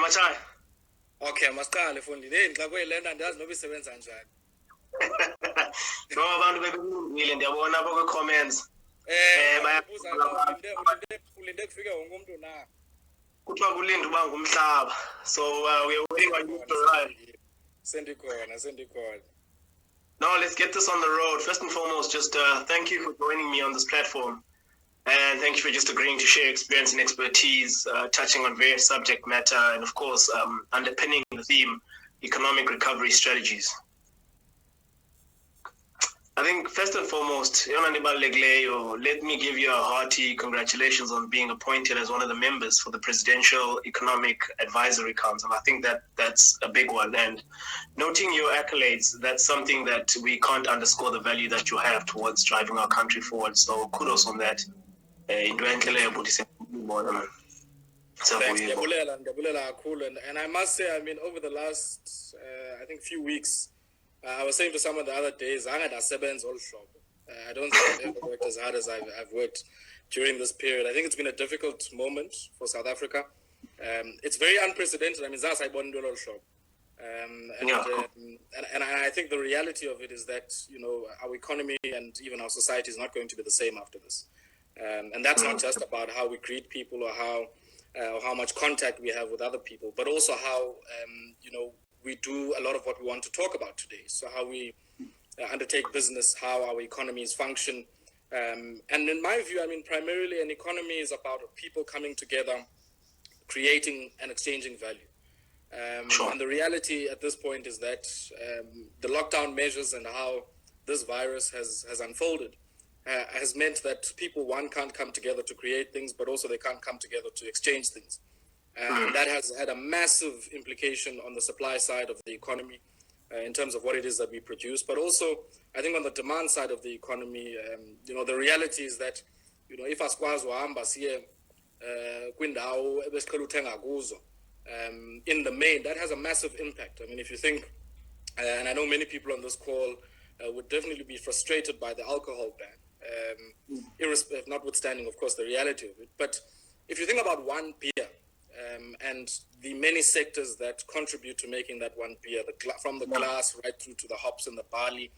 Machai. Okay, masiqale mfundini xa kuyilena andazi noba isebenza njani. No, abantu bebelungile ndiyabona apha kwi-comments. Bayabuza ulinde kufike wonke umuntu na. Kuthiwa kulinda uba ngumhlaba. So we are waiting on you to arrive. Sendikhona. Now let's get this on the road. First and foremost, just thank you for joining me on this platform. And thank you for just agreeing to share experience and expertise, touching on various subject matter, and of course, underpinning the theme, economic recovery strategies. I think first and foremost, let me give you a hearty congratulations on being appointed as one of the members for the Presidential Economic Advisory Council. I think that's a big one. And noting your accolades, that's something that we can't underscore the value that you have towards driving our country forward. So kudos on that. Thanks, and I must say, I mean, over the last, I think, few weeks, I was saying to someone the other days, I don't think I've ever worked as hard as I've worked during this period. I think it's been a difficult moment for South Africa. It's very unprecedented. I mean, that's and I think the reality of it is that, you know, our economy and even our society is not going to be the same after this. And that's not just about how we greet people or how much contact we have with other people, but also how, you know, we do a lot of what we want to talk about today. So how we undertake business, how our economies function. And in my view, I mean, primarily an economy is about people coming together, creating and exchanging value. Sure. And the reality at this point is that the lockdown measures and how this virus has unfolded has meant that people, one, can't come together to create things, but also they can't come together to exchange things. And that has had a massive implication on the supply side of the economy in terms of what it is that we produce. But also, I think on the demand side of the economy, you know, the reality is that, you know, if asikwazi uhamba siye kwindawo ebesiqhela uthenga kuzo, in the main, that has a massive impact. I mean, if you think, and I know many people on this call would definitely be frustrated by the alcohol ban, notwithstanding, of course, the reality of it. But if you think about one beer, and the many sectors that contribute to making that one beer, from the glass right through to the hops and the barley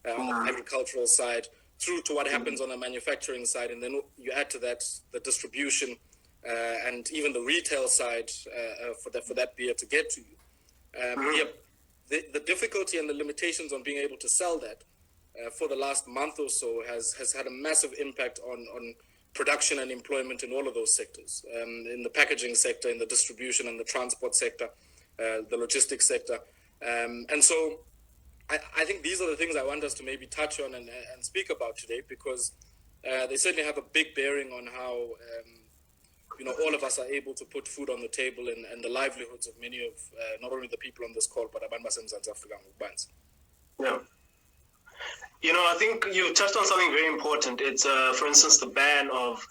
on the agricultural side, through to what happens on the manufacturing side, and then you add to that the distribution and even the retail side for that beer to get to you. The difficulty and the limitations on being able to sell that for the last month or so has had a massive impact on production and employment in all of those sectors, in the packaging sector, in the distribution and the transport sector, the logistics sector. And so I think these are the things I want us to maybe touch on and speak about today, because they certainly have a big bearing on how, you know, all of us are able to put food on the table and the livelihoods of many of, not only the people on this call, but abantu baseMzantsi Afrika ngokubanzi. Yeah. You know, I think you touched on something very important. It's, for instance, the ban of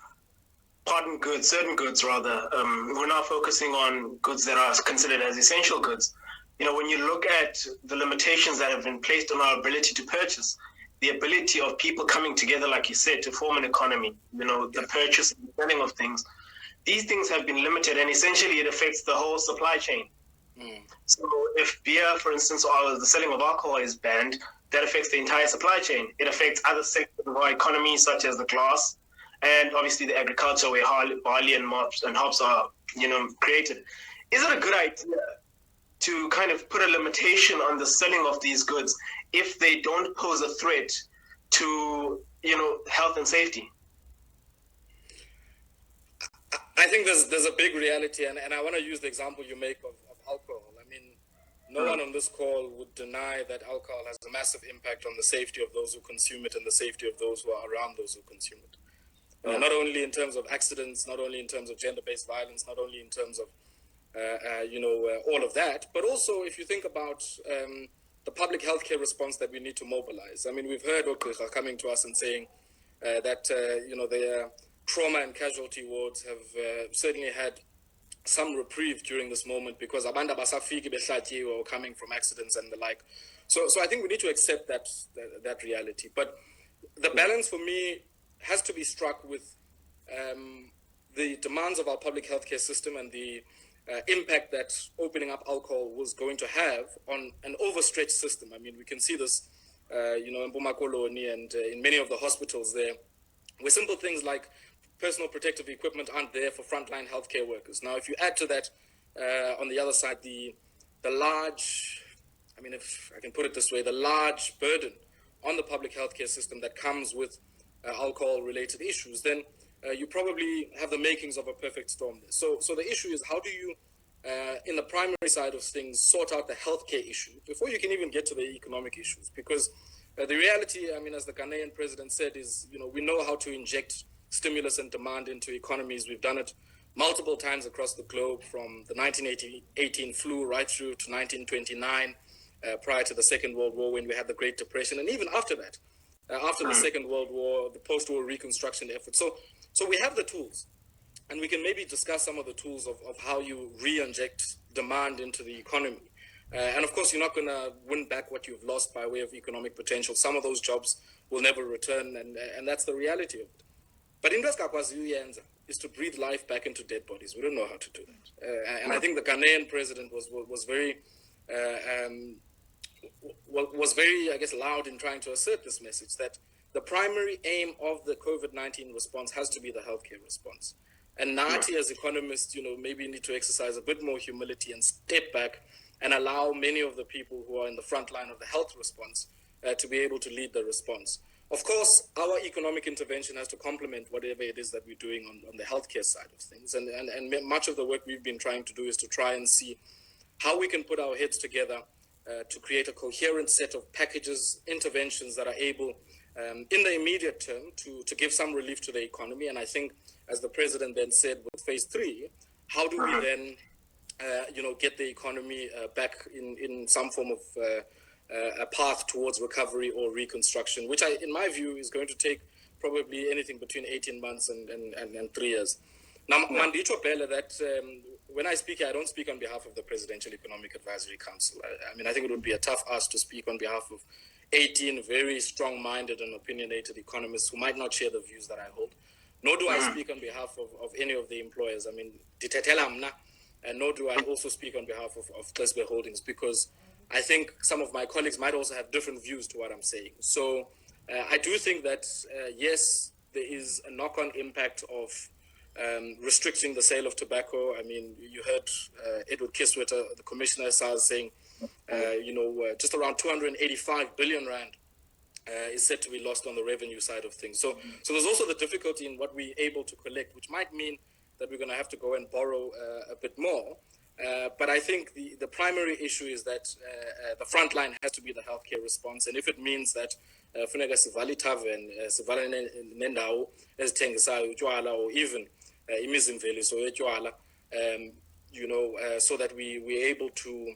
certain goods rather. We're now focusing on goods that are considered as essential goods. You know, when you look at the limitations that have been placed on our ability to purchase, the ability of people coming together, like you said, to form an economy, you know, the purchase and selling of things, these things have been limited, and essentially it affects the whole supply chain. So if beer, for instance, or the selling of alcohol is banned, that affects the entire supply chain. It affects other sectors of our economy, such as the glass, and obviously the agriculture, where barley and hops are, you know, created. Is it a good idea to kind of put a limitation on the selling of these goods if they don't pose a threat to, you know, health and safety? I think there's a big reality, and I want to use the example you make of alcohol. I mean, no one on this call would deny that alcohol has a massive impact on the safety of those who consume it and the safety of those who are around those who consume it. Not only in terms of accidents, not only in terms of gender-based violence, not only in terms of, you know, all of that, but also if you think about the public healthcare response that we need to mobilize. I mean, we've heard Okricha coming to us and saying that, you know, their trauma and casualty wards have certainly had some reprieve during this moment because abanda basafiki behlatyiwe or coming from accidents and the like. So I think we need to accept that reality. But the balance for me has to be struck with the demands of our public healthcare system and the impact that opening up alcohol was going to have on an overstretched system. I mean, we can see this, in Buma Colony and in many of the hospitals there, where simple things like personal protective equipment aren't there for frontline healthcare workers. Now, if you add to that, on the other side, the large, I mean, if I can put it this way, the large burden on the public healthcare system that comes with alcohol-related issues, then you probably have the makings of a perfect storm there. So the issue is, how do you, in the primary side of things, sort out the healthcare issue before you can even get to the economic issues? Because the reality, I mean, as the Ghanaian president said, is, we know how to inject stimulus and demand into economies. We've done it multiple times across the globe, from the 1918 flu right through to 1929, prior to the Second World War, when we had the Great Depression, and even after that, after the Second World War, the post-war reconstruction effort. So we have the tools, and we can maybe discuss some of the tools of how you re-inject demand into the economy. And of course, you're not going to win back what you've lost by way of economic potential. Some of those jobs will never return, and that's the reality of it. But in is to breathe life back into dead bodies. We don't know how to do that. And I think the Ghanaian president was very, I guess, loud in trying to assert this message, that the primary aim of the COVID-19 response has to be the healthcare response. And Nati, as economists, maybe need to exercise a bit more humility and step back and allow many of the people who are in the front line of the health response to be able to lead the response. Of course, our economic intervention has to complement whatever it is that we're doing on the healthcare side of things. And much of the work we've been trying to do is to try and see how we can put our heads together to create a coherent set of packages, interventions that are able, in the immediate term, to give some relief to the economy. And I think, as the president then said with phase 3, how do we then, get the economy back in some form of a path towards recovery or reconstruction, which in my view is going to take probably anything between 18 months and 3 years. Now, Mandito Bella, that when I speak here, I don't speak on behalf of the Presidential Economic Advisory Council. I mean, I think it would be a tough ask to speak on behalf of 18 very strong-minded and opinionated economists who might not share the views that I hold. Nor do I speak on behalf of any of the employers. I mean, and nor do I also speak on behalf of Tesbe Holdings, because I think some of my colleagues might also have different views to what I'm saying. So I do think that, yes, there is a knock-on impact of restricting the sale of tobacco. I mean, you heard Edward Kiswetter, the commissioner, saying, just around 285 billion rand is said to be lost on the revenue side of things. So there's also the difficulty in what we're able to collect, which might mean that we're going to have to go and borrow a bit more. But I think the primary issue is that the front line has to be the healthcare response. And if it means that funeka sivali tavern, sivali nendawo ezithengisayo utywala, or even imizimveliso yetywala, so that we're able to,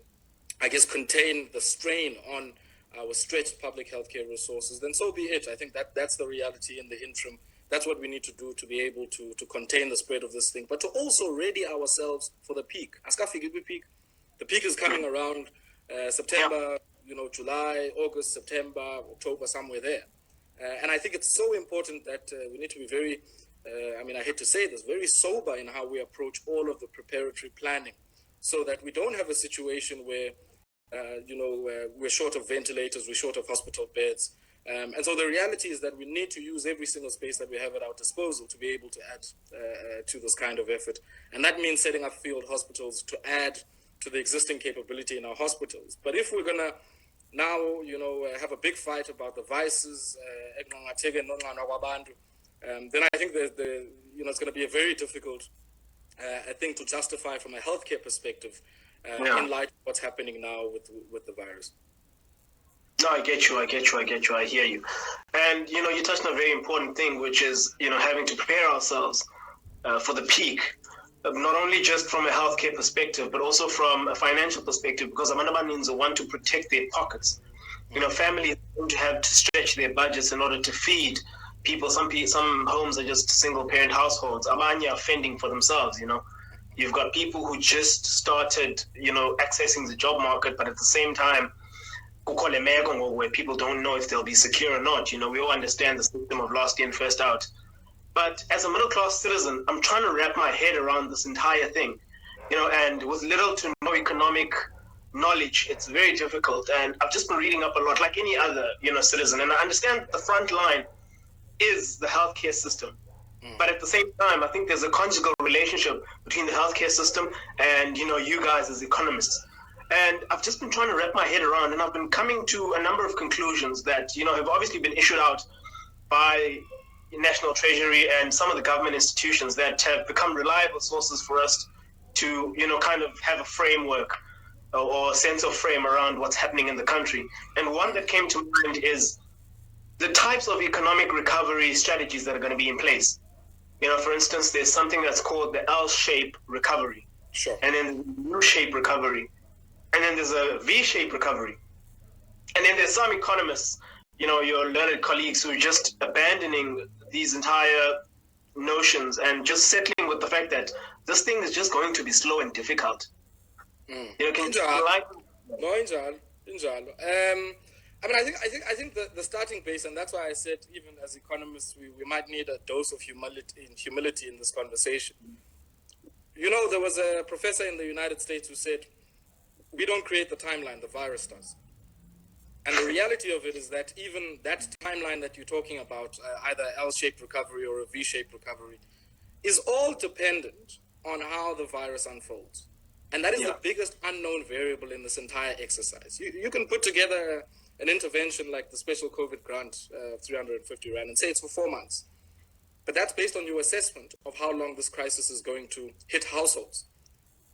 I guess, contain the strain on our stretched public healthcare resources, then so be it. I think that's the reality in the interim. That's what we need to do to be able to contain the spread of this thing, but to also ready ourselves for the peak. The peak is coming around September, July, August, September, October, somewhere there. And I think it's so important that we need to be very, I hate to say this, very sober in how we approach all of the preparatory planning, so that we don't have a situation where, we're short of ventilators, we're short of hospital beds. And so the reality is that we need to use every single space that we have at our disposal to be able to add to this kind of effort. And that means setting up field hospitals to add to the existing capability in our hospitals. But if we're going to now, have a big fight about the vices, then I think it's going to be a very difficult thing to justify from a healthcare perspective in light of what's happening now with the virus. No, I get you. I hear you. And, you touched on a very important thing, which is, having to prepare ourselves for the peak, not only just from a healthcare perspective, but also from a financial perspective, because Amanabanins want to protect their pockets. Families are going to have to stretch their budgets in order to feed people. Some homes are just single-parent households. Amanya are fending for themselves, You've got people who just started, accessing the job market, but at the same time, where people don't know if they'll be secure or not. We all understand the system of last in, first out. But as a middle-class citizen, I'm trying to wrap my head around this entire thing. and with little to no economic knowledge, it's very difficult. And I've just been reading up a lot, like any other, citizen. And I understand the front line is the healthcare system. But at the same time, I think there's a conjugal relationship between the healthcare system and, you guys as economists. And I've just been trying to wrap my head around, and I've been coming to a number of conclusions that, have obviously been issued out by National Treasury and some of the government institutions that have become reliable sources for us to, kind of have a framework or a sense of frame around what's happening in the country. And one that came to mind is the types of economic recovery strategies that are going to be in place. For instance, there's something that's called the L-shape recovery. Sure. And then U-shape recovery. And then there's a V-shape recovery. And then there's some economists, your learned colleagues, who are just abandoning these entire notions and just settling with the fact that this thing is just going to be slow and difficult. Can you like? No, injalo. I think the starting base, and that's why I said, even as economists, we might need a dose of humility in this conversation. There was a professor in the United States who said, we don't create the timeline, the virus does. And the reality of it is that even that timeline that you're talking about, either L-shaped recovery or a V-shaped recovery, is all dependent on how the virus unfolds. And that is the biggest unknown variable in this entire exercise. You can put together an intervention like the special COVID grant, 350 Rand, and say it's for 4 months. But that's based on your assessment of how long this crisis is going to hit households.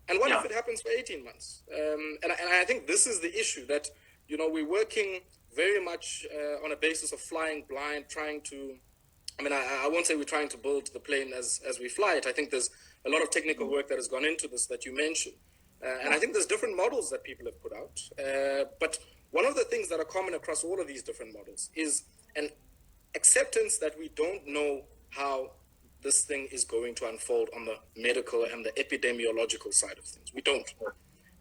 And what if it happens for 18 months? And I think this is the issue, that, we're working very much on a basis of flying blind, trying to, I won't say we're trying to build the plane as we fly it. I think there's a lot of technical work that has gone into this that you mentioned. And I think there's different models that people have put out. But one of the things that are common across all of these different models is an acceptance that we don't know how this thing is going to unfold on the medical and the epidemiological side of things. We don't.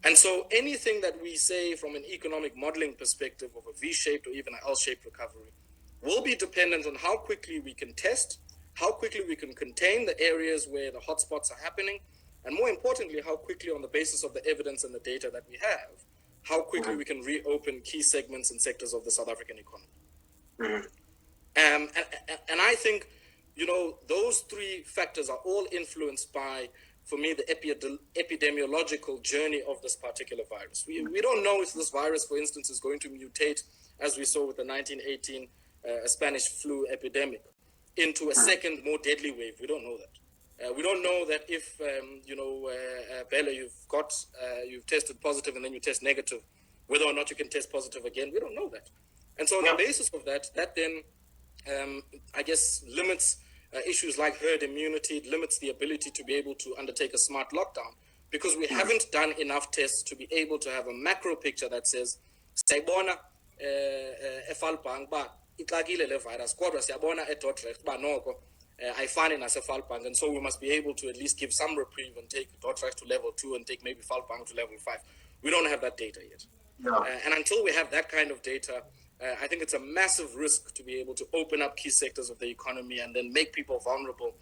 And so anything that we say from an economic modeling perspective of a V-shaped or even an L-shaped recovery will be dependent on how quickly we can test, how quickly we can contain the areas where the hotspots are happening, and more importantly, how quickly, on the basis of the evidence and the data that we have, how quickly we can reopen key segments and sectors of the South African economy. And I think, those three factors are all influenced by, for me, the epidemiological journey of this particular virus. We don't know if this virus, for instance, is going to mutate, as we saw with the 1918 Spanish flu epidemic, into a second, more deadly wave. We don't know that. We don't know that if, Bella, you've tested positive and then you test negative, whether or not you can test positive again. We don't know that. And so on the basis of that then, I guess, limits issues like herd immunity. It limits the ability to be able to undertake a smart lockdown, because we haven't done enough tests to be able to have a macro picture that says, sayibona eFalbang ba ixakile le virus, kodwa siyabona eDordrecht ba noko ayifani naseFalbang, and so we must be able to at least give some reprieve and take Dordrecht to level 2 and take maybe Falbang to level 5. We don't have that data yet. And until we have that kind of data, I think it's a massive risk to be able to open up key sectors of the economy and then make people vulnerable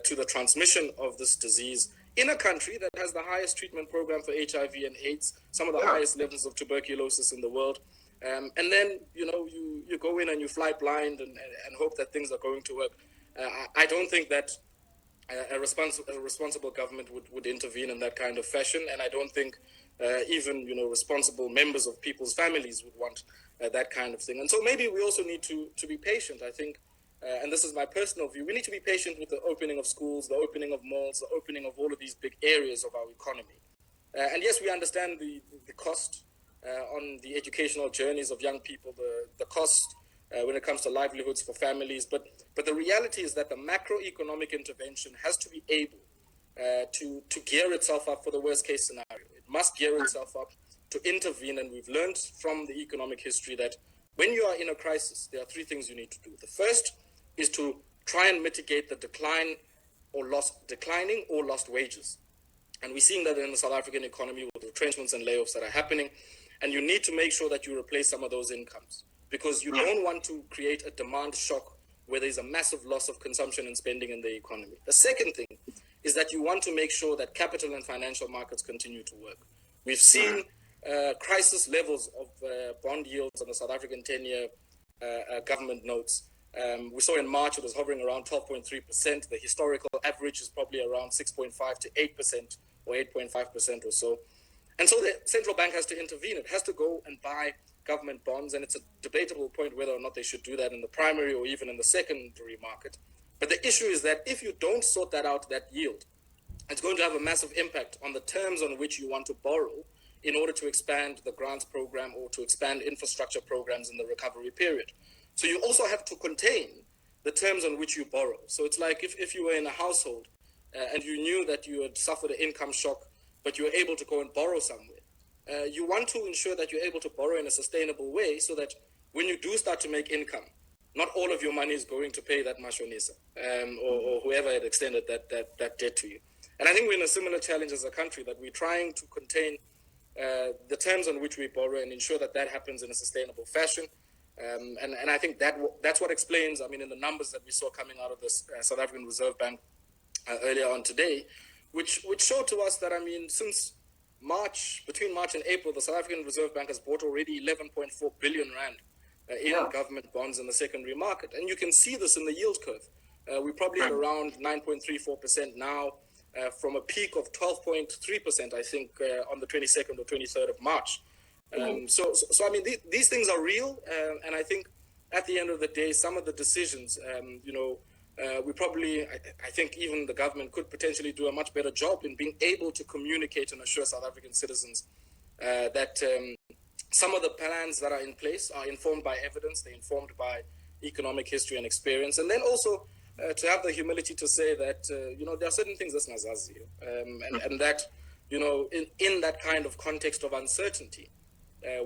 to the transmission of this disease in a country that has the highest treatment program for HIV and AIDS, some of the highest levels of tuberculosis in the world. And then, you go in and you fly blind and hope that things are going to work. I don't think that a responsible government would intervene in that kind of fashion. And I don't think even, responsible members of people's families would want that kind of thing. And so maybe we also need to be patient, I think. And this is my personal view. We need to be patient with the opening of schools, the opening of malls, the opening of all of these big areas of our economy. And yes, we understand the cost on the educational journeys of young people, the cost when it comes to livelihoods for families. But the reality is that the macroeconomic intervention has to be able to gear itself up for the worst case scenario. It must gear itself up to intervene. And we've learned from the economic history that when you are in a crisis, there are three things you need to do. The first is to try and mitigate the declining or lost wages. And we're seeing that in the South African economy with retrenchments and layoffs that are happening. And you need to make sure that you replace some of those incomes, because you don't want to create a demand shock where there's a massive loss of consumption and spending in the economy. The second thing is that you want to make sure that capital and financial markets continue to work. We've seen crisis levels of bond yields on the South African 10-year government notes. We saw in March it was hovering around 12.3%. The historical average is probably around 6.5 to 8% or 8.5% or so. And so the central bank has to intervene. It has to go and buy government bonds, and it's a debatable point whether or not they should do that in the primary or even in the secondary market. But the issue is that if you don't sort that out, that yield, it's going to have a massive impact on the terms on which you want to borrow in order to expand the grants program or to expand infrastructure programs in the recovery period. So you also have to contain the terms on which you borrow. So it's like if you were in a household and you knew that you had suffered an income shock, but you were able to go and borrow somewhere. You want to ensure that you're able to borrow in a sustainable way so that when you do start to make income, not all of your money is going to pay that mashonisa or whoever had extended that debt to you. And I think we're in a similar challenge as a country, that we're trying to contain the terms on which we borrow and ensure that that happens in a sustainable fashion. And I think that's what explains, I mean, in the numbers that we saw coming out of the South African Reserve Bank earlier on today, which showed to us that, I mean, since between March and April, the South African Reserve Bank has bought already 11.4 billion rand in government bonds in the secondary market. And you can see this in the yield curve. We're probably at around 9.34% now, from a peak of 12.3%, I think, on the 22nd or 23rd of March. So I mean, these things are real. And I think at the end of the day, some of the decisions, we probably, I think even the government could potentially do a much better job in being able to communicate and assure South African citizens that some of the plans that are in place are informed by evidence, they're informed by economic history and experience, and then also to have the humility to say that, there are certain things that's nazazi, and that, in that kind of context of uncertainty,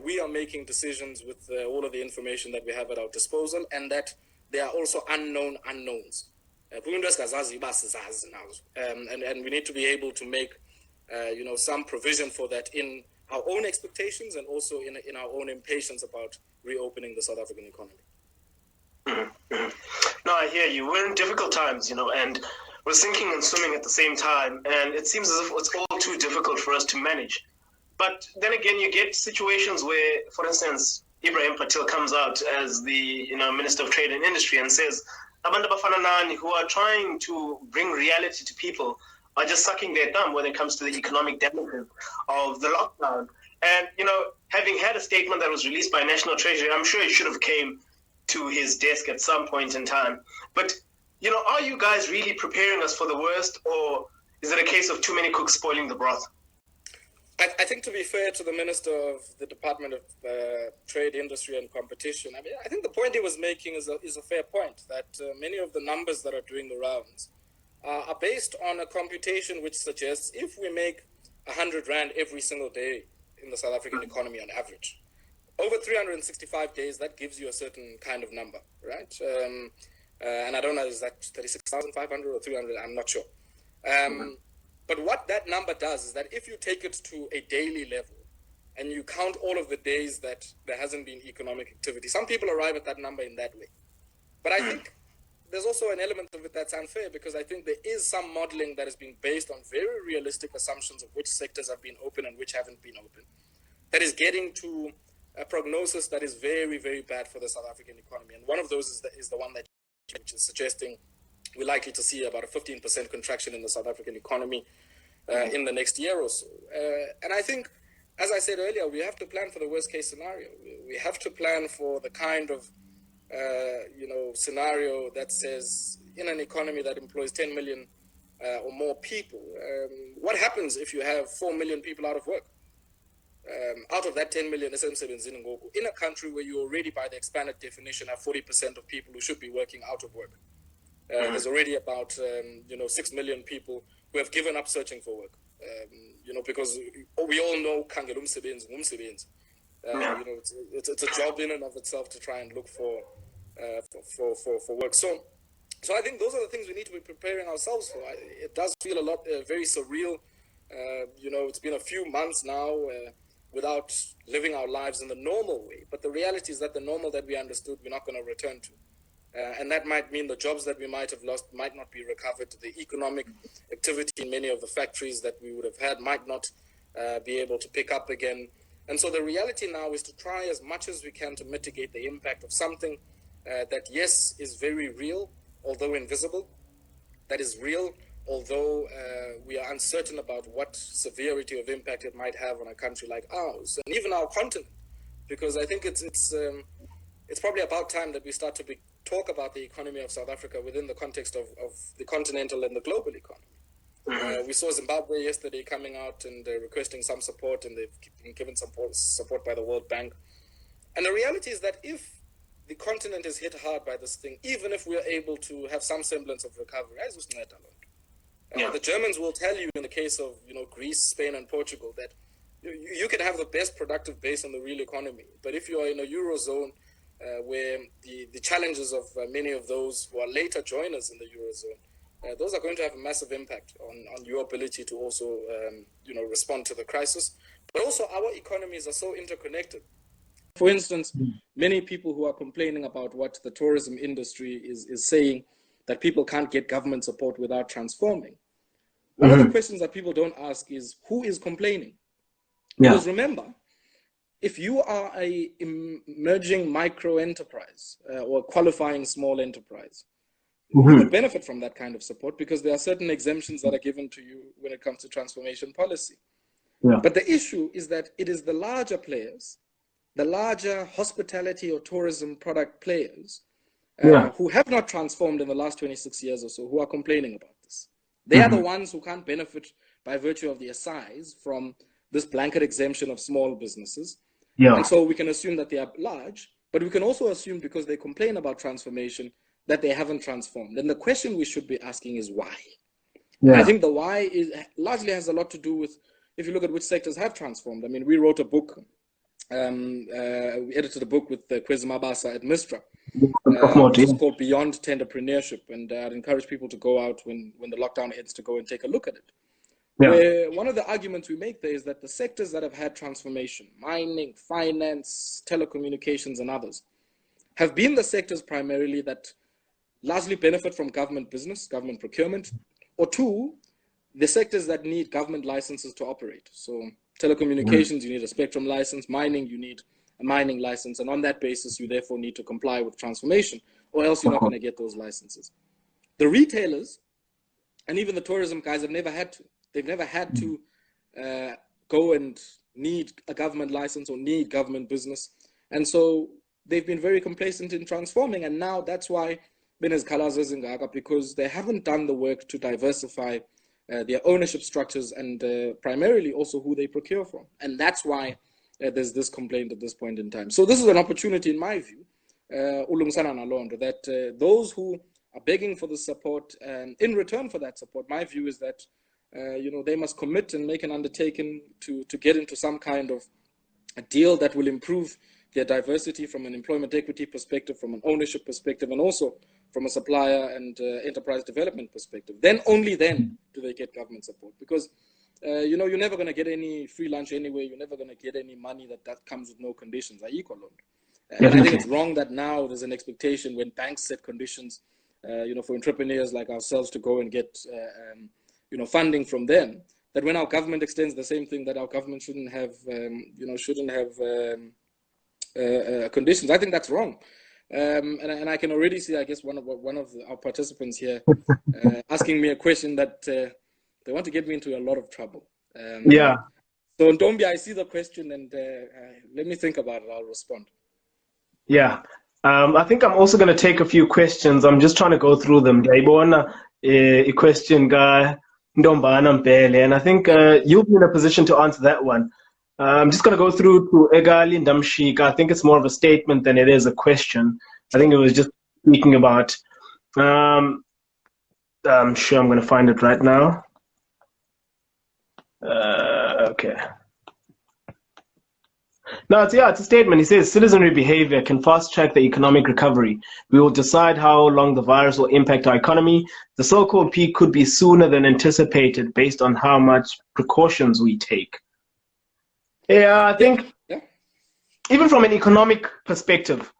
we are making decisions with all of the information that we have at our disposal, and that there are also unknown unknowns. And we need to be able to make, some provision for that in our own expectations and also in our own impatience about reopening the South African economy. No, I hear you. We're in difficult times, and we're sinking and swimming at the same time. And it seems as if it's all too difficult for us to manage. But then again, you get situations where, for instance, Ibrahim Patel comes out as the Minister of Trade and Industry and says, "Abantu bafana nani who are trying to bring reality to people are just sucking their thumb when it comes to the economic damages of the lockdown." And having had a statement that was released by National Treasury, I'm sure it should have came to his desk at some point in time. But are you guys really preparing us for the worst, or is it a case of too many cooks spoiling the broth? I think, to be fair to the Minister of the Department of Trade, Industry and Competition, I mean, I think the point he was making is a fair point, that many of the numbers that are doing the rounds are based on a computation which suggests if we make 100 Rand every single day in the South African economy on average, over 365 days, that gives you a certain kind of number, right? And I don't know, is that 36,500 or 300? I'm not sure. But what that number does is that if you take it to a daily level and you count all of the days that there hasn't been economic activity, some people arrive at that number in that way. But I think there's also an element of it that's unfair, because I think there is some modeling that is being based on very realistic assumptions of which sectors have been open and which haven't been open, that is getting to a prognosis that is very, very bad for the South African economy. And one of those is the one which is suggesting we're likely to see about a 15% contraction in the South African economy in the next year or so. And I think, as I said earlier, we have to plan for the worst case scenario. We have to plan for the kind of, scenario that says in an economy that employs 10 million or more people, what happens if you have 4 million people out of work? Out of that 10 million, in a country where you already, by the expanded definition, have 40% of people who should be working out of work. There's already about 6 million people who have given up searching for work. Because we all know kangelum sebenzi ngumsebenzi. It's a job in and of itself to try and look for work. So I think those are the things we need to be preparing ourselves for. It does feel a lot very surreal. It's been a few months now without living our lives in the normal way. But the reality is that the normal that we understood, we're not going to return to. And that might mean the jobs that we might have lost might not be recovered. The economic activity in many of the factories that we would have had might not be able to pick up again. And so the reality now is to try as much as we can to mitigate the impact of something that, yes, is very real, although invisible, that is real, although we are uncertain about what severity of impact it might have on a country like ours, and even our continent, because I think it's probably about time that we start to talk about the economy of South Africa within the context of the continental and the global economy. We saw Zimbabwe yesterday coming out and requesting some support, and they've been given some support by the World Bank. And the reality is that if the continent is hit hard by this thing, even if we are able to have some semblance of recovery, as was the Germans will tell you in the case of Greece, Spain, and Portugal that you can have the best productive base in the real economy, but if you are in a eurozone where the challenges of many of those who are later joiners in the eurozone, those are going to have a massive impact on your ability to also respond to the crisis. But also our economies are so interconnected. For instance, many people who are complaining about what the tourism industry is saying, that people can't get government support without transforming. One of the questions that people don't ask is, who is complaining? Because remember, if you are a emerging micro enterprise or qualifying small enterprise, you could benefit from that kind of support because there are certain exemptions that are given to you when it comes to transformation policy. But the issue is that it is the larger players, the larger hospitality or tourism product players who have not transformed in the last 26 years or so, who are complaining about this. They are the ones who can't benefit by virtue of their size from this blanket exemption of small businesses. And so we can assume that they are large, but we can also assume because they complain about transformation that they haven't transformed. And the question we should be asking is why? I think the why largely has a lot to do with, if you look at which sectors have transformed. I mean, we wrote a book, we edited a book with Kwezi Mabasa at Mistra, which is called Beyond Entrepreneurship. And I'd encourage people to go out when the lockdown ends to go and take a look at it. Where one of the arguments we make there is that the sectors that have had transformation, mining, finance, telecommunications, and others, have been the sectors primarily that largely benefit from government business, government procurement, or two, the sectors that need government licenses to operate. So telecommunications, you need a spectrum license. Mining, you need a mining license. And on that basis, you therefore need to comply with transformation, or else you're not going to get those licenses. The retailers and even the tourism guys have never had to. They've never had to go and need a government license or need government business. And so they've been very complacent in transforming. And now that's why because they haven't done the work to diversify their ownership structures and primarily also who they procure from. And that's why there's this complaint at this point in time. So this is an opportunity, in my view, that those who are begging for the support, in return for that support, my view is that they must commit and make an undertaking to get into some kind of a deal that will improve their diversity from an employment equity perspective, from an ownership perspective, and also from a supplier and enterprise development perspective. Then, only then, do they get government support. Because, you're never going to get any free lunch anyway. You're never going to get any money that comes with no conditions. And I think it's wrong that now there's an expectation when banks set conditions, for entrepreneurs like ourselves to go and get, funding from them, that when our government extends the same thing, that our government shouldn't have conditions. I think that's wrong. And I can already see, I guess, one of our participants here asking me a question that they want to get me into a lot of trouble. So Ntombi, I see the question and let me think about it. I'll respond. I think I'm also going to take a few questions. I'm just trying to go through them. Ayabonga, a question guy, Ndombana Mpele, and I think you'll be in a position to answer that one. I'm just going to go through to Egali Ndamshika. I think it's more of a statement than it is a question. I think it was just speaking about, I'm sure I'm going to find it right now. Okay. No, it's a statement. He says, citizenry behavior can fast-track the economic recovery. We will decide how long the virus will impact our economy. The so-called peak could be sooner than anticipated based on how much precautions we take. I think even from an economic perspective,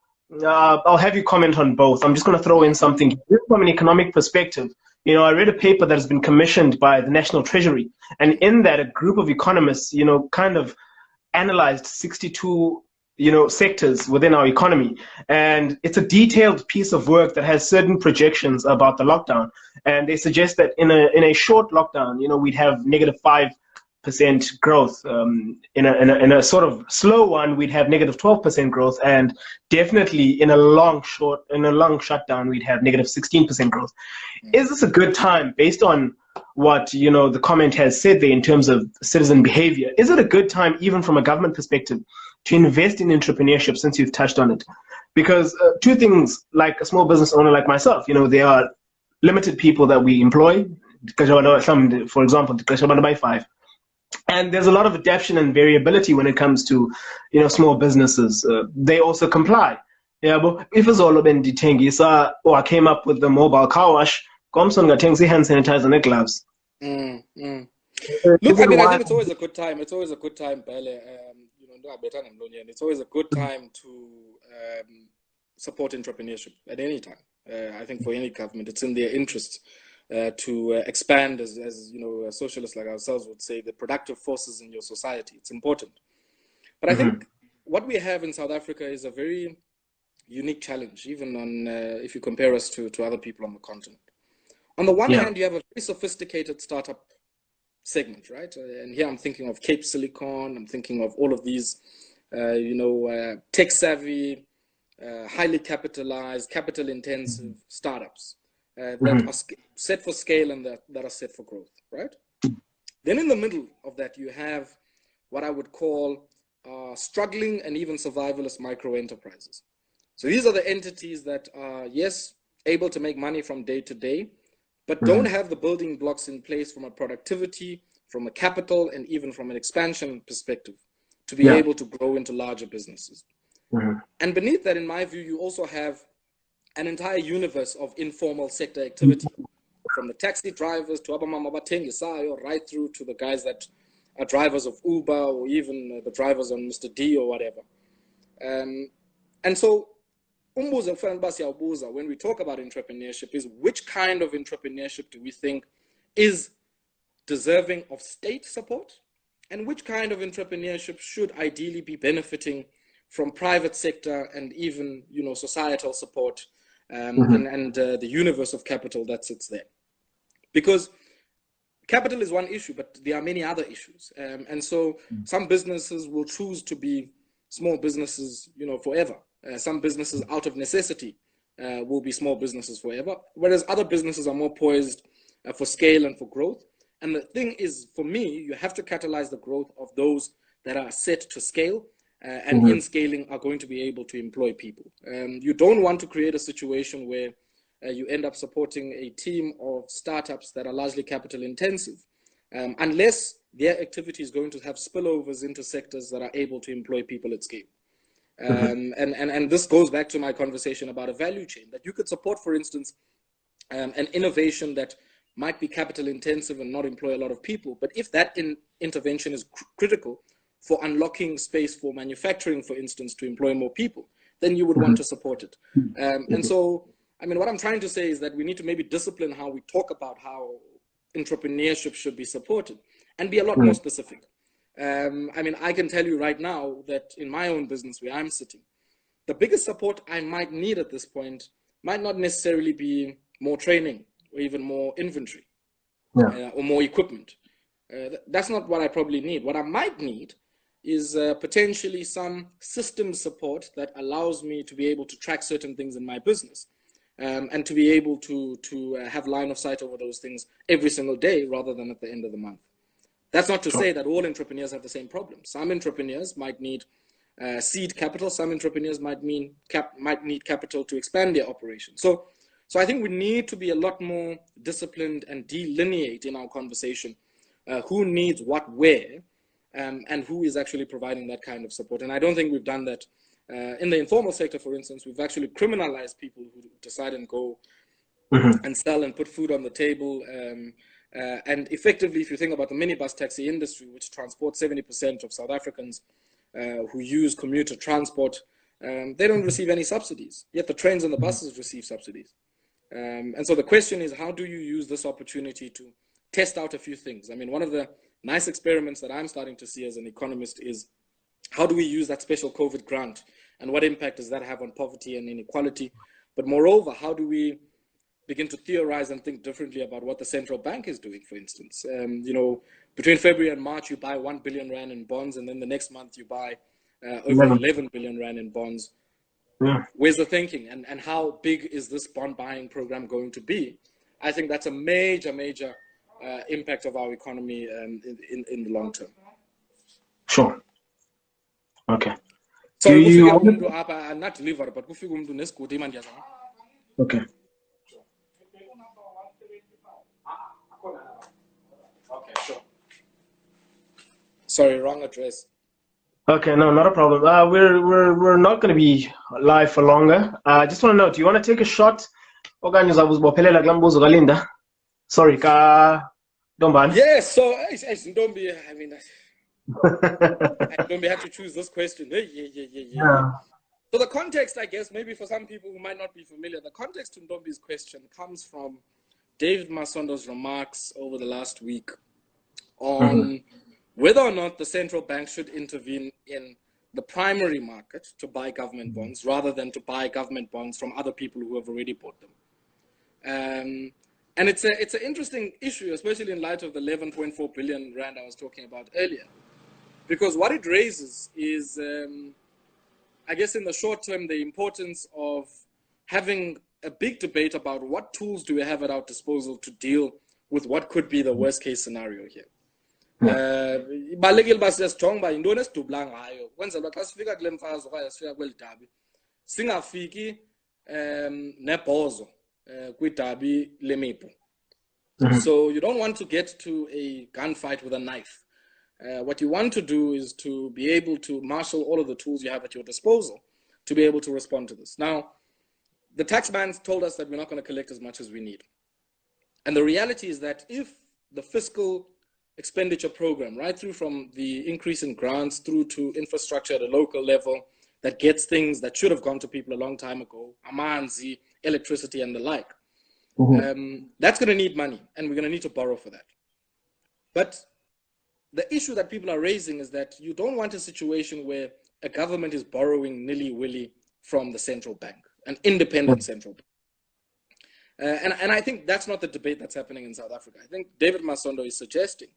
I'll have you comment on both. I'm just going to throw in something from an economic perspective. You know, I read a paper that has been commissioned by the National Treasury, and in that, a group of economists, you know, kind of analyzed 62, you know, sectors within our economy, and it's a detailed piece of work that has certain projections about the lockdown, and they suggest that in a short lockdown, you know, we'd have -5% growth. In a sort of slow one, we'd have -12% growth, and definitely in a long shutdown, we'd have -16% growth. Is this a good time, based on what, you know, the comment has said there in terms of citizen behavior? Is it a good time, even from a government perspective, to invest in entrepreneurship, since you've touched on it? Because two things, like a small business owner like myself, you know, there are limited people that we employ. For example, by 5. And there's a lot of adaptation and variability when it comes to, you know, small businesses. They also comply. Yeah, but if it's all about Ditengisa, or I came up with the mobile car wash, Comson got hand sanitizer and gloves. Look, I mean, I think it's always a good time. It's always a good time, Bele. You know, it's always a good time to support entrepreneurship at any time. I think for any government, it's in their interest to expand, as you know, socialists like ourselves would say, the productive forces in your society. It's important. But I think what we have in South Africa is a very unique challenge, even on if you compare us to other people on the continent. On the one hand, you have a very sophisticated startup segment, right? And here I'm thinking of Cape Silicon. I'm thinking of all of these, you know, tech-savvy, highly capitalized, capital-intensive startups that are set for scale and that are set for growth, right? Then in the middle of that, you have what I would call struggling and even survivalist micro-enterprises. So these are the entities that are, yes, able to make money from day to day, but don't have the building blocks in place from a productivity, from a capital, and even from an expansion perspective to be able to grow into larger businesses. And beneath that, in my view, you also have an entire universe of informal sector activity, from the taxi drivers to Abamama Batengisayo, right through to the guys that are drivers of Uber, or even the drivers on Mr. D or whatever. And so, when we talk about entrepreneurship, is which kind of entrepreneurship do we think is deserving of state support, and which kind of entrepreneurship should ideally be benefiting from private sector and even, you know, societal support, and the universe of capital that sits there. Because capital is one issue, but there are many other issues, and so some businesses will choose to be small businesses, you know, forever. Some businesses, out of necessity, will be small businesses forever, whereas other businesses are more poised for scale and for growth. And the thing is, for me, you have to catalyze the growth of those that are set to scale and in scaling are going to be able to employ people. You don't want to create a situation where you end up supporting a team of startups that are largely capital intensive, unless their activity is going to have spillovers into sectors that are able to employ people at scale. And this goes back to my conversation about a value chain that you could support, for instance, an innovation that might be capital intensive and not employ a lot of people. But if that intervention is critical for unlocking space for manufacturing, for instance, to employ more people, then you would want to support it. And so, I mean, what I'm trying to say is that we need to maybe discipline how we talk about how entrepreneurship should be supported and be a lot more specific. I mean, I can tell you right now that in my own business where I'm sitting, the biggest support I might need at this point might not necessarily be more training or even more inventory or more equipment. That's not what I probably need. What I might need is potentially some system support that allows me to be able to track certain things in my business and to be able to have line of sight over those things every single day rather than at the end of the month. That's not to say that all entrepreneurs have the same problem. Some entrepreneurs might need seed capital. Some entrepreneurs might need capital to expand their operation. So I think we need to be a lot more disciplined and delineate in our conversation who needs what where and who is actually providing that kind of support. And I don't think we've done that. In the informal sector, for instance, we've actually criminalized people who decide and go and sell and put food on the table. And effectively, if you think about the minibus taxi industry, which transports 70% of South Africans who use commuter transport, they don't receive any subsidies, yet the trains and the buses receive subsidies. And so the question is, how do you use this opportunity to test out a few things? I mean, one of the nice experiments that I'm starting to see as an economist is, how do we use that special COVID grant, and what impact does that have on poverty and inequality? But moreover, how do we begin to theorize and think differently about what the central bank is doing, for instance? You know, between February and March, you buy 1 billion rand in bonds, and then the next month you buy over 11 billion rand in bonds. Yeah. Where's the thinking, and how big is this bond buying program going to be? I think that's a major impact of our economy in the long term. Sure. Okay. So you not deliver, but okay. Okay, sure. Sorry, wrong address. Okay, no, not a problem. We're not going to be live for longer. I just want to know, do you want to take a shot? Sorry, Domban. Yes, so don't be. I mean, don't be have to choose this question. Yeah. So the context, I guess, maybe for some people who might not be familiar, the context to Ndombi's question comes from David Masondo's remarks over the last week on whether or not the central bank should intervene in the primary market to buy government bonds rather than to buy government bonds from other people who have already bought them. And it's an interesting issue, especially in light of the 11.4 billion rand I was talking about earlier, because what it raises is, I guess in the short term, the importance of having a big debate about what tools do we have at our disposal to deal with what could be the worst case scenario here. Ibalekile uba siyazijonga uba yintoni esidubula ngayo kwenzela xa sifika kule mfazwe okanye sifika kweli dabi singafiki nebhozo kwidabi lemipu. So you don't want to get to a gunfight with a knife. What you want to do is to be able to marshal all of the tools you have at your disposal to be able to respond to this. Now, the tax man told us that we're not going to collect as much as we need. And the reality is that if the fiscal expenditure program, right through from the increase in grants through to infrastructure at a local level that gets things that should have gone to people a long time ago, amanzi, electricity and the like, that's going to need money, and we're going to need to borrow for that. But the issue that people are raising is that you don't want a situation where a government is borrowing nilly-willy from the central bank, an independent central bank. And I think that's not the debate that's happening in South Africa. I think David Masondo is suggesting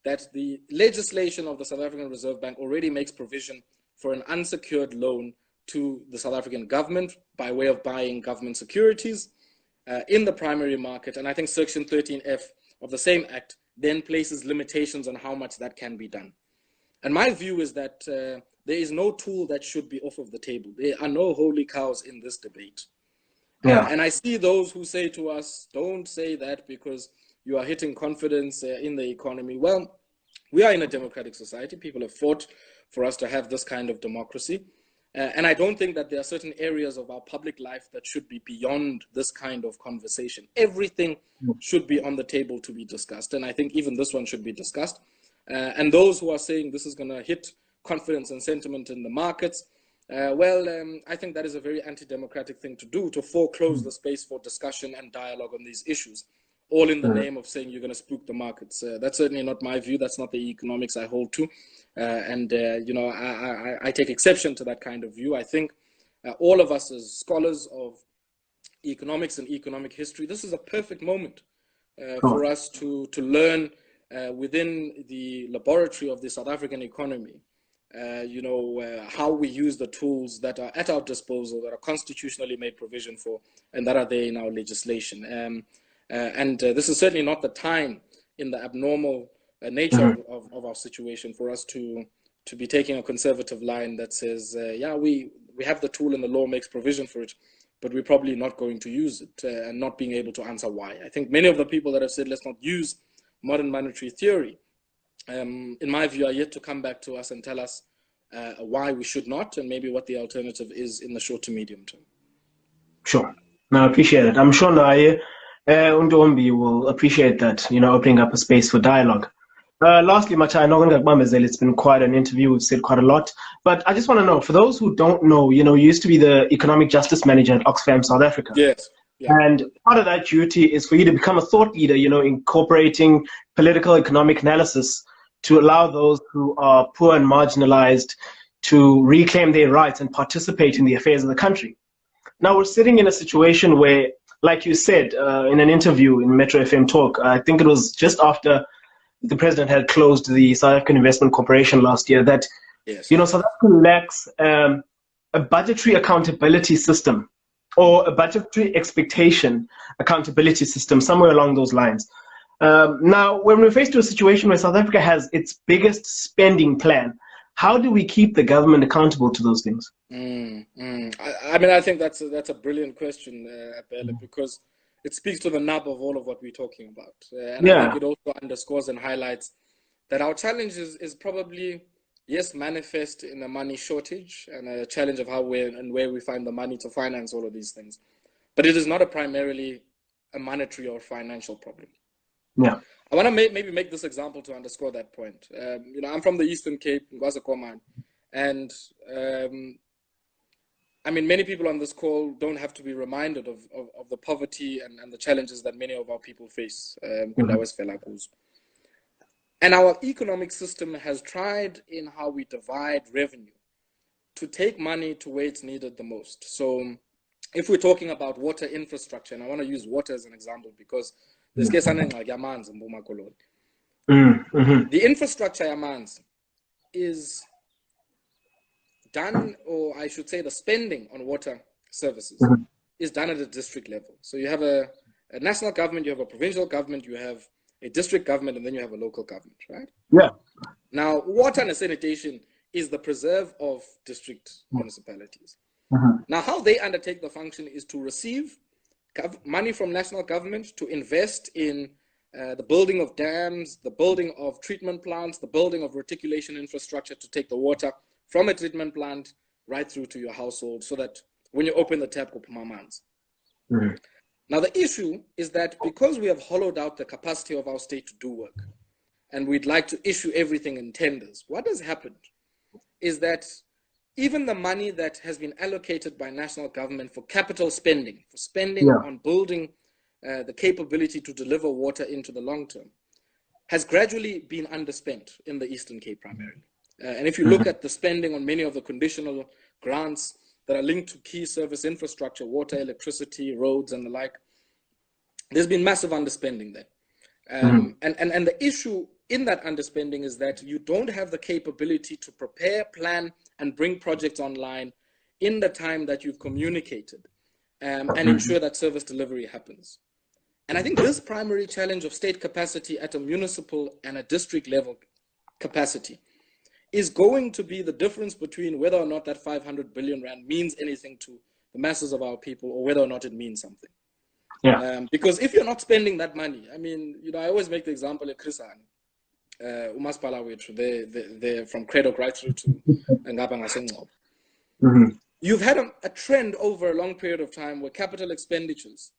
that the legislation of the South African Reserve Bank already makes provision for an unsecured loan to the South African government by way of buying government securities in the primary market. And I think Section 13F of the same act then places limitations on how much that can be done. And my view is that there is no tool that should be off of the table. There are no holy cows in this debate. And I see those who say to us, don't say that because you are hitting confidence in the economy. Well, we are in a democratic society. People have fought for us to have this kind of democracy. And I don't think that there are certain areas of our public life that should be beyond this kind of conversation. Everything should be on the table to be discussed. And I think even this one should be discussed. And those who are saying this is going to hit confidence and sentiment in the markets, I think that is a very anti-democratic thing to do, to foreclose the space for discussion and dialogue on these issues, all in the name of saying you're going to spook the markets. That's certainly not my view. That's not the economics I hold to. I take exception to that kind of view. I think all of us as scholars of economics and economic history, this is a perfect moment for us to learn within the laboratory of the South African economy, how we use the tools that are at our disposal, that are constitutionally made provision for, and that are there in our legislation. This is certainly not the time in the abnormal nature of our situation for us to be taking a conservative line that says, we have the tool and the law makes provision for it, but we're probably not going to use it and not being able to answer why. I think many of the people that have said, let's not use modern monetary theory, in my view, are yet to come back to us and tell us why we should not, and maybe what the alternative is in the short to medium term. Sure. No, I appreciate it. I'm sure Ndombi will appreciate that, opening up a space for dialogue. Lastly, Macha, I know it's been quite an interview. We've said quite a lot, but I just want to know, for those who don't know, you used to be the economic justice manager at Oxfam South Africa. Yes. Yeah. And part of that duty is for you to become a thought leader, incorporating political economic analysis to allow those who are poor and marginalized to reclaim their rights and participate in the affairs of the country. Now we're sitting in a situation where, like you said in an interview in Metro FM Talk, I think it was just after the president had closed the South African Investment Corporation last year, that Yes. South Africa lacks a budgetary accountability system, or a budgetary expectation accountability system, somewhere along those lines. Now, when we're faced with a situation where South Africa has its biggest spending plan, how do we keep the government accountable to those things? I think that's a brilliant question, Abela, because it speaks to the nub of all of what we're talking about. I think it also underscores and highlights that our challenge is probably, yes, manifest in a money shortage and a challenge of how where we find the money to finance all of these things. But it is not primarily a monetary or financial problem. Yeah. I want to maybe make this example to underscore that point. I'm from the Eastern Cape, Ngwazakoma, and many people on this call don't have to be reminded of the poverty and the challenges that many of our people face. And our economic system has tried, in how we divide revenue, to take money to where it's needed the most. So if we're talking about water infrastructure, and I want to use water as an example because there's yamanzi in Mpuma Koloni. The infrastructure yamanzi is done, or I should say the spending on water services is done at a district level. So you have a national government, you have a provincial government, you have a district government, and then you have a local government, right? Yeah. Now, water and sanitation is the preserve of district municipalities. Now, how they undertake the function is to receive money from national government to invest in the building of dams, the building of treatment plants, the building of reticulation infrastructure to take the water from a treatment plant right through to your household, so that when you open the tap, Now, the issue is that because we have hollowed out the capacity of our state to do work, and we'd like to issue everything in tenders, what has happened is that even the money that has been allocated by national government for capital spending, for spending on building the capability to deliver water into the long term, has gradually been underspent in the Eastern Cape primarily. And if you look at the spending on many of the conditional grants that are linked to key service infrastructure, water, electricity, roads, and the like, there's been massive underspending there. And the issue in that underspending is that you don't have the capability to prepare, plan, and bring projects online in the time that you've communicated, and ensure that service delivery happens. And I think this primary challenge of state capacity at a municipal and a district level capacity is going to be the difference between whether or not that 500 billion rand means anything to the masses of our people, or whether or not it means something. Because if you're not spending that money, I always make the example of Krisan, Umaspala, which they're from Craddock right through to Ngaba Ngasenqobo. You've had a trend over a long period of time where capital expenditures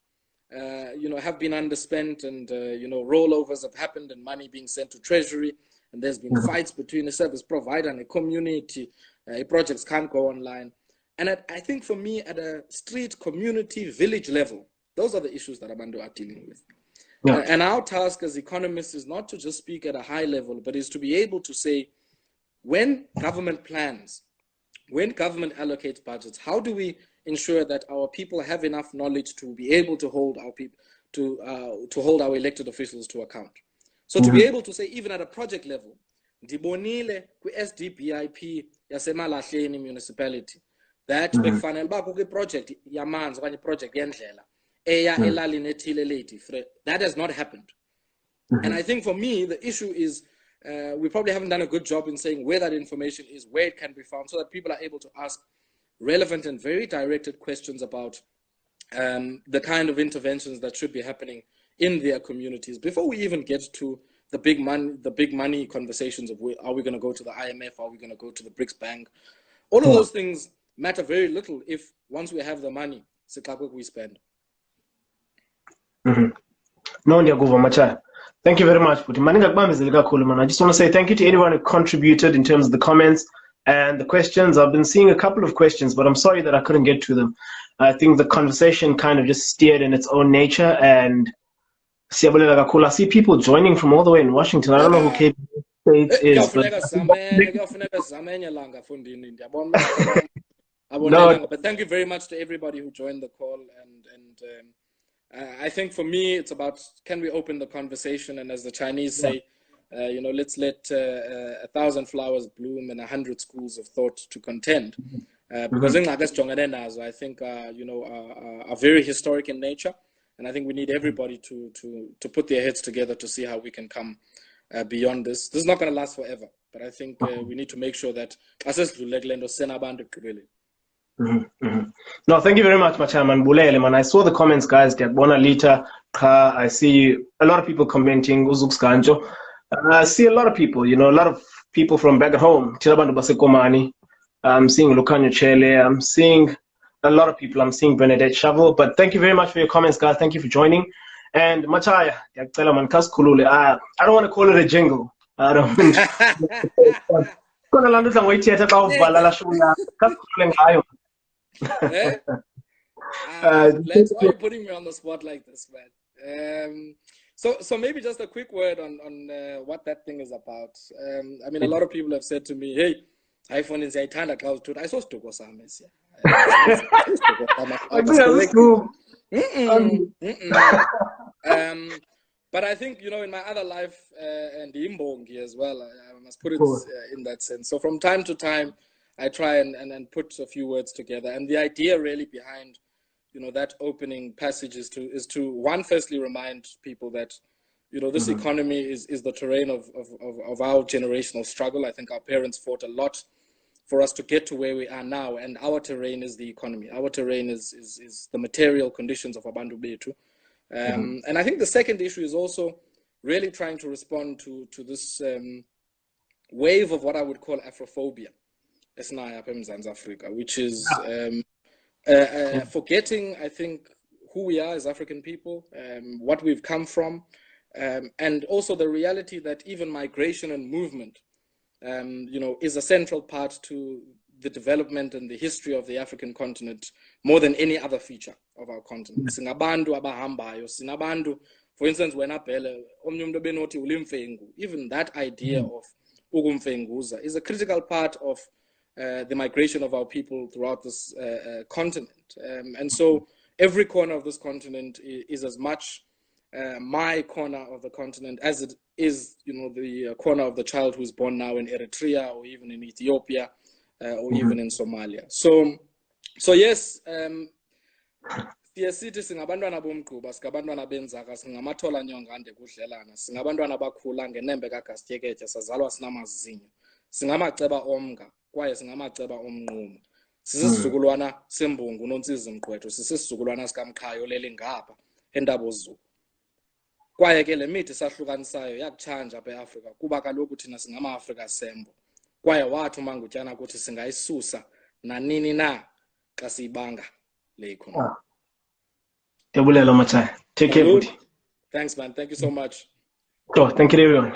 have been underspent, and rollovers have happened, and money being sent to treasury, and there's been fights between a service provider and a community. Projects can't go online. And I think for me, at a street, community, village level, those are the issues that Abandu are dealing with. And our task as economists is not to just speak at a high level, but is to be able to say, when government plans, when government allocates budgets, how do we ensure that our people have enough knowledge to be able to hold our people, to hold our elected officials to account? So to be able to say, even at a project level, ndibonile ku-SDBIP yasemalahleni municipality that bekufanele uba kukho iproject yamanzi okanye iproject yendlela eya elalini ethile lady. That has not happened. And I think for me, the issue is we probably haven't done a good job in saying where that information is, where it can be found, so that people are able to ask relevant and very directed questions about the kind of interventions that should be happening in their communities before we even get to the big money conversations of are we going to go to the IMF, are we going to go to the BRICS Bank? All of those things matter very little if once we have the money, we spend. No, Ndiakuva Macha. Thank you very much, Puti. I just want to say thank you to anyone who contributed in terms of the comments and the questions. I've been seeing a couple of questions, but I'm sorry that I couldn't get to them. I think the conversation kind of just steered in its own nature, and I see people joining from all the way in Washington. I don't know who Cape State is, but no. But thank you very much to everybody who joined the call, and I think for me it's about, can we open the conversation, and as the Chinese say, let's let 1,000 flowers bloom and 100 schools of thought to contend, because I think are very historic in nature, and I think we need everybody to put their heads together to see how we can come beyond this. This is not going to last forever, but I think we need to make sure that No, thank you very much, Machaman Bulele, man. I saw the comments, guys. I see a lot of people commenting. I see a lot of people, a lot of people from back at home. I'm seeing Lucanio Chele. I'm seeing a lot of people. I'm seeing Bernadette Shovel. But thank you very much for your comments, guys. Thank you for joining. And Machaya, I don't want to call it a jingle. I don't. Let's, why are you putting me on the spot like this, man? So maybe just a quick word on what that thing is about. I mean, a lot of people have said to me, "Hey, iPhone is 800 cloud to I saw Stoko Sames." But I think, in my other life, and the Imbongi as well, I must put it in that sense. So from time to time, I try and put a few words together. And the idea really behind, that opening passage is to one, firstly remind people that, this economy is the terrain of our generational struggle. I think our parents fought a lot for us to get to where we are now. And our terrain is the economy. Our terrain is the material conditions of Abantu Betu. And I think the second issue is also really trying to respond to this wave of what I would call Afrophobia, which is forgetting, I think, who we are as African people, what we've come from, and also the reality that even migration and movement, is a central part to the development and the history of the African continent more than any other feature of our continent. Singabantu abahambayo, sinabantu, for instance, when even that idea of ukumfenguza is a critical part of the migration of our people throughout this continent. And so every corner of this continent is as much my corner of the continent as it is, the corner of the child who's born now in Eritrea or even in Ethiopia or even in Somalia. So yes, siyasithi singabantwana bomgquba, singabantwana benzaka, singamathola nyongande kudlelana, singabantwana bakhula ngenembe kaGastyeketya, sazalwa sinamazinyo, singamaceba omnga kwaye singamaceba omnqumo, sisisizukulwana sembungu nontsizi mqwetho, sisisizukulwana sikamqhayo leli ngapha entabo zulu. Kwaye ke le mithi sahlukanisayo yakutshanja apha eAfrika kuba kaloku thina singama-Afrika sembo, kwaye wathi uMangutyana ukuthi singayisusa nanini na xa siyibanga le economy. Take care, buddy. Thanks, man. Thank you so much. Thank you, everyone.